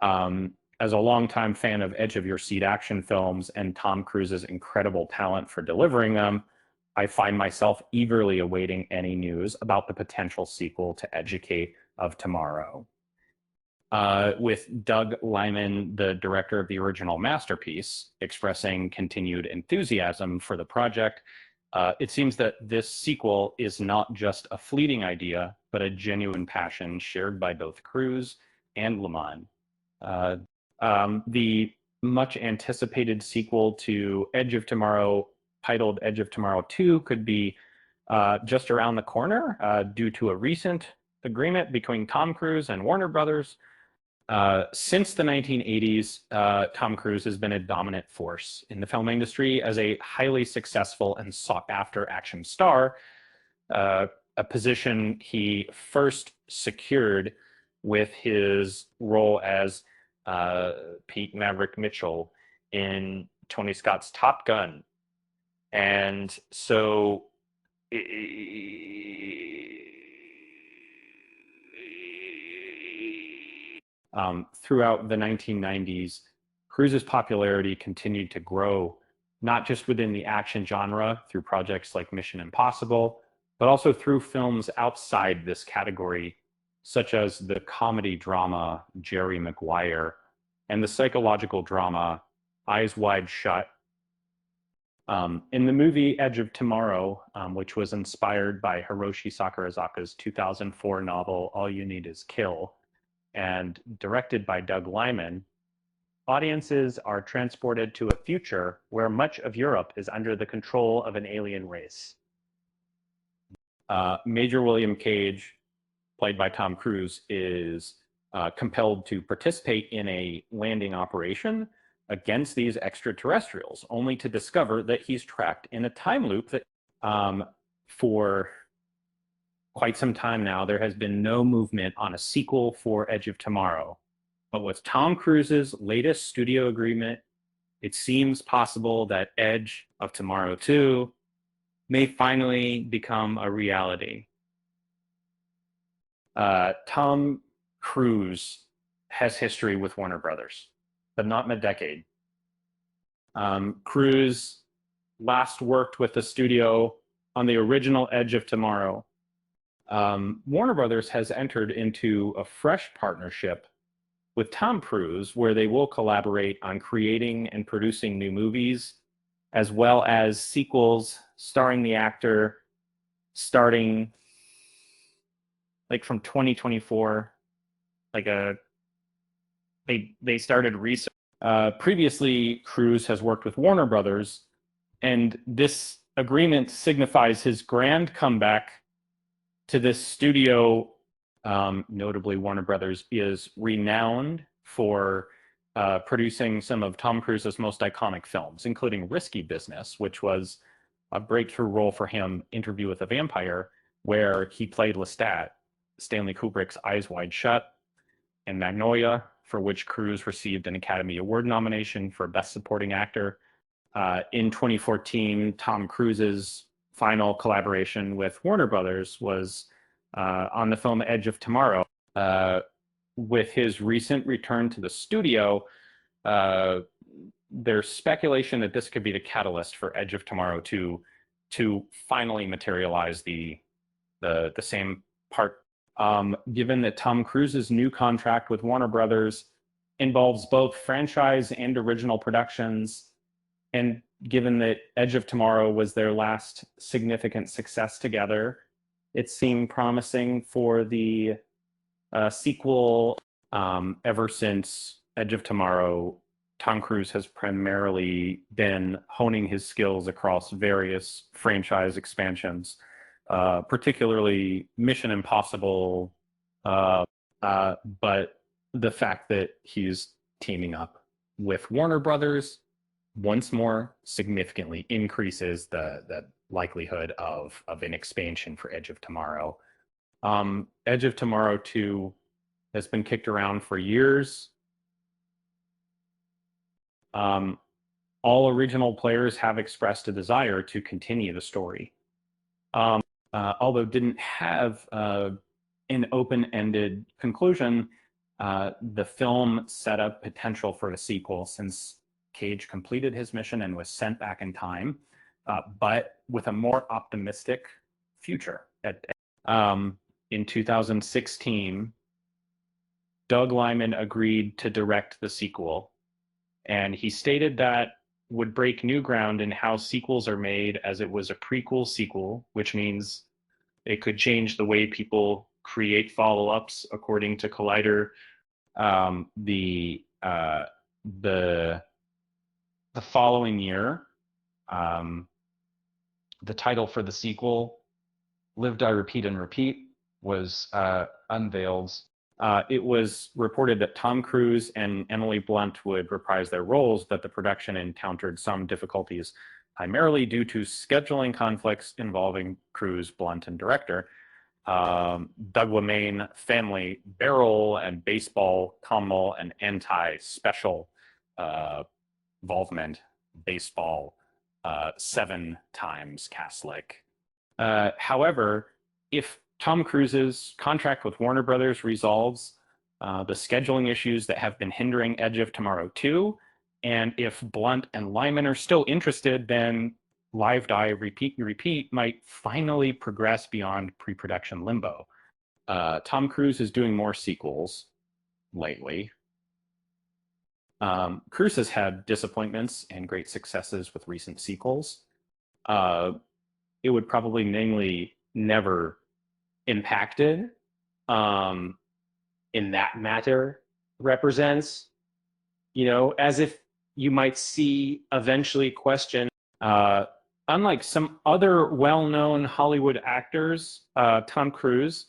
As a longtime fan of edge of your seat action films and Tom Cruise's incredible talent for delivering them, I find myself eagerly awaiting any news about the potential sequel to Educate of Tomorrow. With Doug Liman, the director of the original masterpiece, expressing continued enthusiasm for the project, it seems that this sequel is not just a fleeting idea, but a genuine passion shared by both Cruise and Liman. The much anticipated sequel to Edge of Tomorrow, titled Edge of Tomorrow 2, could be just around the corner due to a recent agreement between Tom Cruise and Warner Brothers. Since the 1980s, Tom Cruise has been a dominant force in the film industry as a highly successful and sought-after action star, a position he first secured with his role as Pete Maverick Mitchell in Tony Scott's Top Gun. And so throughout the 1990s, Cruise's popularity continued to grow, not just within the action genre through projects like Mission Impossible, but also through films outside this category, such as the comedy drama Jerry Maguire and the psychological drama Eyes Wide Shut. In the movie Edge of Tomorrow, which was inspired by Hiroshi Sakurazaka's 2004 novel All You Need Is Kill, and directed by Doug Liman, audiences are transported to a future where much of Europe is under the control of an alien race. Major William Cage, played by Tom Cruise, is compelled to participate in a landing operation against these extraterrestrials, only to discover that he's trapped in a time loop that for quite some time now, there has been no movement on a sequel for Edge of Tomorrow. But with Tom Cruise's latest studio agreement, it seems possible that Edge of Tomorrow 2 may finally become a reality. Tom Cruise has history with Warner Brothers, but not in a decade. Cruise last worked with the studio on the original Edge of Tomorrow. Warner Brothers has entered into a fresh partnership with Tom Cruise, where they will collaborate on creating and producing new movies, as well as sequels starring the actor starting like from 2024. They started research. Previously, Cruise has worked with Warner Brothers, and this agreement signifies his grand comeback to this studio. Notably, Warner Brothers is renowned for producing some of Tom Cruise's most iconic films, including Risky Business, which was a breakthrough role for him, Interview with a Vampire, where he played Lestat, Stanley Kubrick's Eyes Wide Shut, and Magnolia, for which Cruise received an Academy Award nomination for Best Supporting Actor. In 2014, Tom Cruise's final collaboration with Warner Brothers was on the film Edge of Tomorrow. With his recent return to the studio, there's speculation that this could be the catalyst for Edge of Tomorrow to finally materialize the same part. Given that Tom Cruise's new contract with Warner Brothers involves both franchise and original productions, and given that Edge of Tomorrow was their last significant success together, it seemed promising for the sequel. Ever since Edge of Tomorrow, Tom Cruise has primarily been honing his skills across various franchise expansions, particularly Mission Impossible, but the fact that he's teaming up with Warner Brothers once more significantly increases the likelihood of an expansion for Edge of Tomorrow. Edge of Tomorrow 2 has been kicked around for years. All original players have expressed a desire to continue the story. Although didn't have an open-ended conclusion, The film set up potential for a sequel since Cage completed his mission and was sent back in time, but with a more optimistic future. In 2016, Doug Liman agreed to direct the sequel, and he stated that would break new ground in how sequels are made, as it was a prequel sequel, which means it could change the way people create follow-ups. According to Collider, um, the uh, the the following year, um, the title for the sequel, "Live, Die, Repeat, and Repeat," was unveiled. It was reported that Tom Cruise and Emily Blunt would reprise their roles, but the production encountered some difficulties, primarily due to scheduling conflicts involving Cruise, Blunt, and director. Doug Liman family barrel and baseball communal and anti-special uh, involvement baseball 7 times Catholic. However, if Tom Cruise's contract with Warner Brothers resolves the scheduling issues that have been hindering Edge of Tomorrow 2, and if Blunt and Lyman are still interested, then Live, Die, Repeat, Repeat might finally progress beyond pre-production limbo. Tom Cruise is doing more sequels lately. Cruise has had disappointments and great successes with recent sequels. It would probably namely never impacted in that matter represents, as if you might see eventually question, uh, unlike some other well-known Hollywood actors, Tom Cruise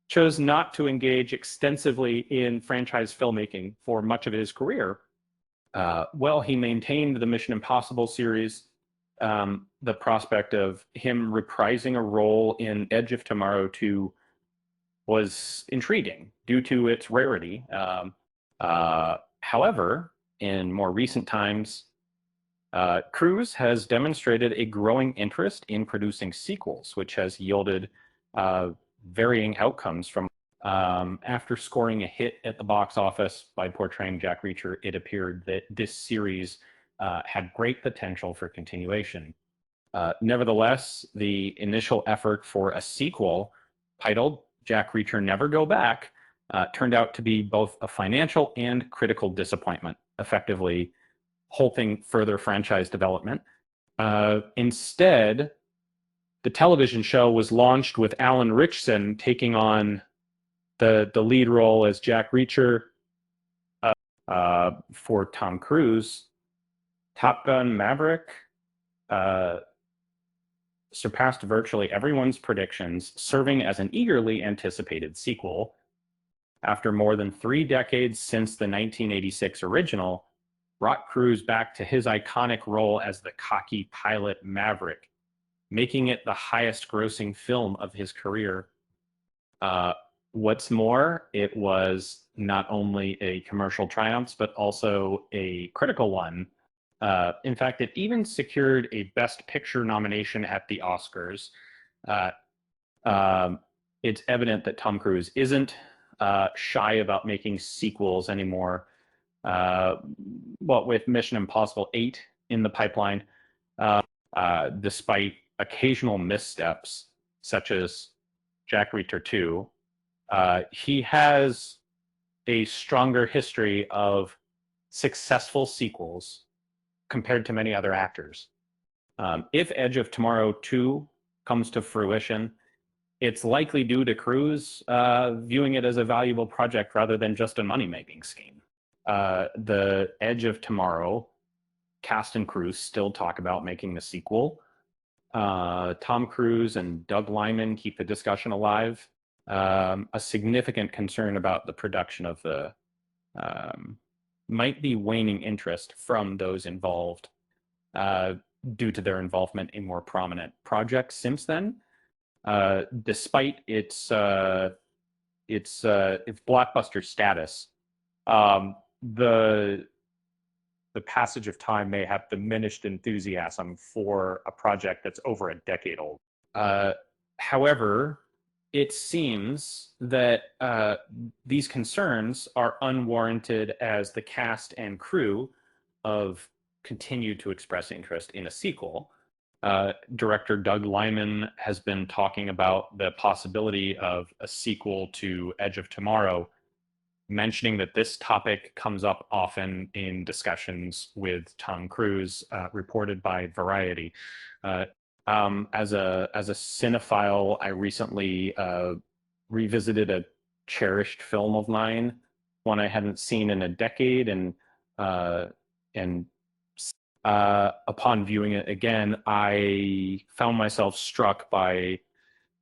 chose not to engage extensively in franchise filmmaking for much of his career. Well, he maintained the Mission Impossible series. The prospect of him reprising a role in Edge of Tomorrow 2 was intriguing due to its rarity. However, in more recent times, Cruise has demonstrated a growing interest in producing sequels, which has yielded varying outcomes from. After scoring a hit at the box office by portraying Jack Reacher, it appeared that this series had great potential for continuation. Nevertheless, the initial effort for a sequel titled Jack Reacher Never Go Back turned out to be both a financial and critical disappointment, effectively halting further franchise development. Instead, the television show was launched with Alan Ritchson taking on the lead role as Jack Reacher for Tom Cruise. Top Gun Maverick surpassed virtually everyone's predictions, serving as an eagerly anticipated sequel. After more than 3 decades since the 1986 original, brought Cruise back to his iconic role as the cocky pilot Maverick, making it the highest grossing film of his career. What's more, it was not only a commercial triumph, but also a critical one. In fact, it even secured a Best Picture nomination at the Oscars. It's evident that Tom Cruise isn't shy about making sequels anymore. With Mission Impossible 8 in the pipeline, despite occasional missteps, such as Jack Reacher 2, he has a stronger history of successful sequels compared to many other actors. If Edge of Tomorrow 2 comes to fruition, it's likely due to Cruise viewing it as a valuable project rather than just a money-making scheme. The Edge of Tomorrow cast and crew still talk about making the sequel. Tom Cruise and Doug Liman keep the discussion alive. A significant concern about the production of the might be waning interest from those involved due to their involvement in more prominent projects since then. Despite its blockbuster status, the passage of time may have diminished enthusiasm for a project that's over a decade old. However, it seems that these concerns are unwarranted as the cast and crew of continue to express interest in a sequel. Director Doug Liman has been talking about the possibility of a sequel to Edge of Tomorrow, mentioning that this topic comes up often in discussions with Tom Cruise, reported by Variety. Uh, as a cinephile, I recently revisited a cherished film of mine, one I hadn't seen in a decade, uh, and upon viewing it again, I found myself struck by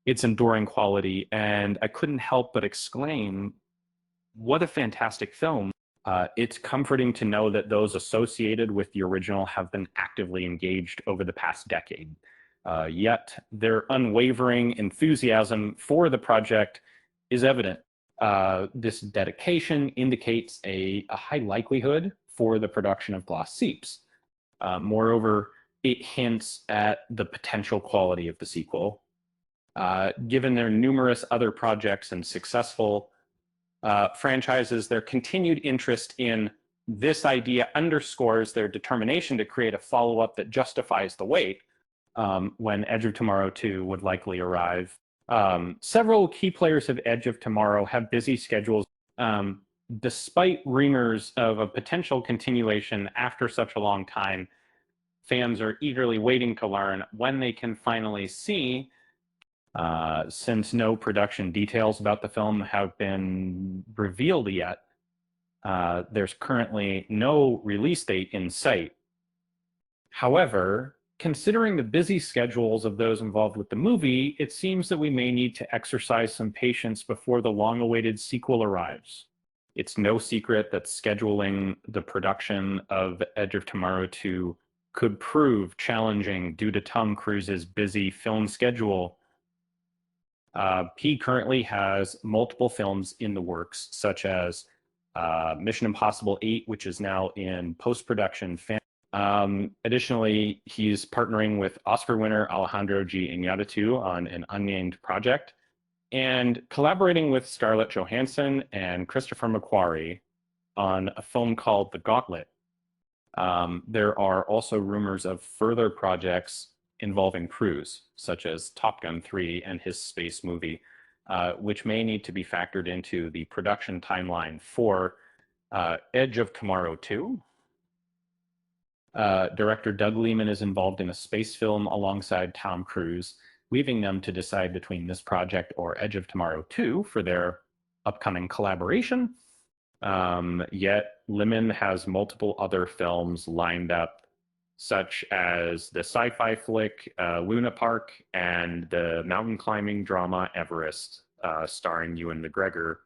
its enduring quality, and I couldn't help but exclaim, "What a fantastic film!" It's comforting to know that those associated with the original have been actively engaged over the past decade. Yet their unwavering enthusiasm for the project is evident. This dedication indicates a high likelihood for the production of Gloss Seeps. Moreover, it hints at the potential quality of the sequel. Given their numerous other projects and successful franchises, their continued interest in this idea underscores their determination to create a follow-up that justifies the wait when Edge of Tomorrow 2 would likely arrive. Several key players of Edge of Tomorrow have busy schedules. Despite rumors of a potential continuation after such a long time, fans are eagerly waiting to learn when they can finally see, since no production details about the film have been revealed yet. There's currently no release date in sight. However, considering the busy schedules of those involved with the movie, it seems that we may need to exercise some patience before the long-awaited sequel arrives. It's no secret that scheduling the production of Edge of Tomorrow 2 could prove challenging due to Tom Cruise's busy film schedule. He currently has multiple films in the works, such as Mission Impossible 8, which is now in post-production. Additionally, he's partnering with Oscar winner Alejandro G. Iñárritu on an unnamed project, and collaborating with Scarlett Johansson and Christopher McQuarrie on a film called The Gauntlet. There are also rumors of further projects involving Cruise, such as Top Gun 3 and his space movie, which may need to be factored into the production timeline for Edge of Tomorrow 2. Director Doug Liman is involved in a space film alongside Tom Cruise, leaving them to decide between this project or Edge of Tomorrow 2 for their upcoming collaboration. Yet Liman has multiple other films lined up, such as the sci-fi flick Luna Park and the mountain climbing drama Everest, starring Ewan McGregor.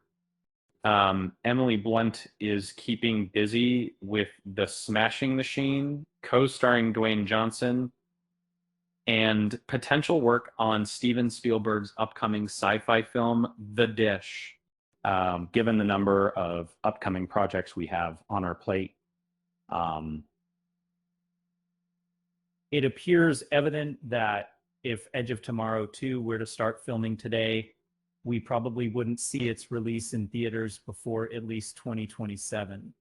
Emily Blunt is keeping busy with The Smashing Machine, co-starring Dwayne Johnson, and potential work on Steven Spielberg's upcoming sci-fi film, The Dish. Given the number of upcoming projects we have on our plate, it appears evident that if Edge of Tomorrow 2 were to start filming today, we probably wouldn't see its release in theaters before at least 2027.